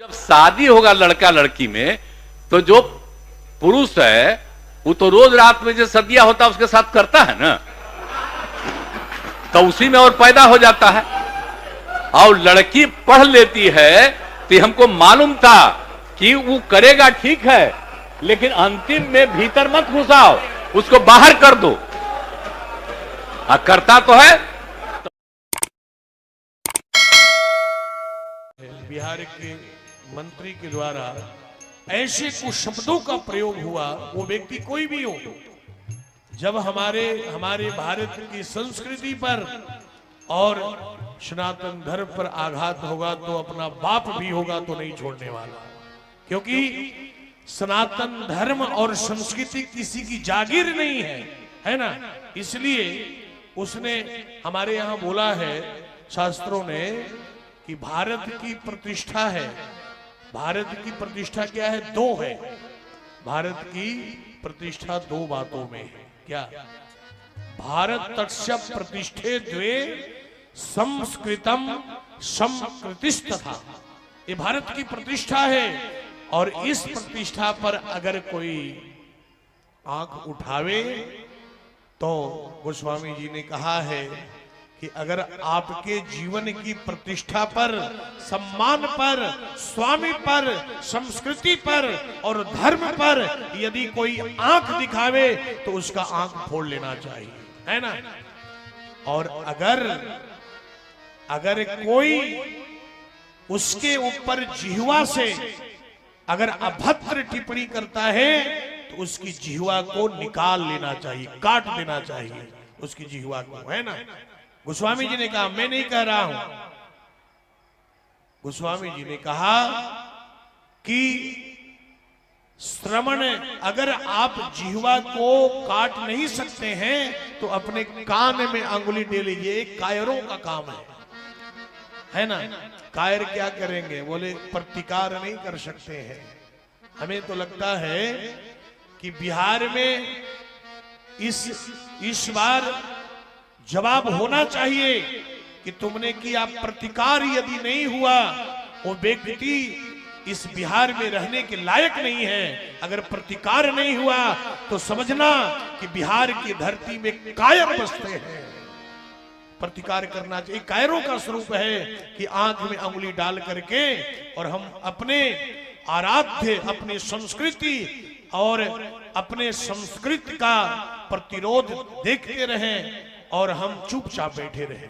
जब शादी होगा लड़का लड़की में तो जो पुरुष है वो तो रोज रात में जो सदिया होता है उसके साथ करता है ना, तो उसी में और पैदा हो जाता है। और लड़की पढ़ लेती है तो हमको मालूम था कि वो करेगा ठीक है, लेकिन अंतिम में भीतर मत घुसाओ, उसको बाहर कर दो। करता तो है। बिहार के मंत्री के द्वारा ऐसे कुछ शब्दों का प्रयोग हुआ, वो व्यक्ति कोई भी हो, जब हमारे भारत की संस्कृति पर और सनातन धर्म पर आघात होगा तो अपना बाप भी होगा तो नहीं छोड़ने वाला। क्योंकि सनातन धर्म और संस्कृति किसी की जागीर नहीं है ना। इसलिए उसने हमारे यहाँ बोला है शास्त्रों ने कि भारत की प्रतिष्ठा है, भारत की प्रतिष्ठा क्या है? दो है। भारत की प्रतिष्ठा दो बातों में है। क्या? भारत तस्य प्रतिष्ठे द्वे संस्कृतम संकृतिस्तथा। ये भारत की प्रतिष्ठा है और इस प्रतिष्ठा पर अगर कोई आंख उठावे तो गोस्वामी जी ने कहा है कि अगर आपके जीवन की प्रतिष्ठा पर, सम्मान पर, स्वामी पर, संस्कृति पर और धर्म पर यदि कोई आंख दिखावे तो उसका आंख फोड़ लेना चाहिए, है ना। और अगर कोई उसके ऊपर जिह्वा से अगर अभद्र टिप्पणी करता है तो उसकी जिह्वा को निकाल लेना चाहिए, काट देना चाहिए उसकी जिह्वा को, है ना। गोस्वामी जी ने कहा, मैं नहीं कह रहा हूं, गोस्वामी जी ने कहा कि श्रवण, अगर आप जिह्वा को काट नहीं सकते हैं तो अपने कान में अंगुली दे लीजिए। कायरों का काम है ना। कायर क्या करेंगे? बोले प्रतिकार नहीं कर सकते हैं। हमें तो लगता है कि बिहार में इस बार जवाब होना चाहिए कि तुमने किया प्रतिकार, यदि नहीं हुआ वो व्यक्ति इस बिहार में रहने के लायक नहीं है। अगर प्रतिकार नहीं हुआ तो समझना कि बिहार की धरती में कायर बसते हैं। प्रतिकार करना चाहिए। कायरों का स्वरूप है कि आंख में अंगुली डाल करके और हम अपने आराध्य, अपने संस्कृति और अपने संस्कृति का प्रतिरोध देखते रहें और हम चुपचाप बैठे रहे।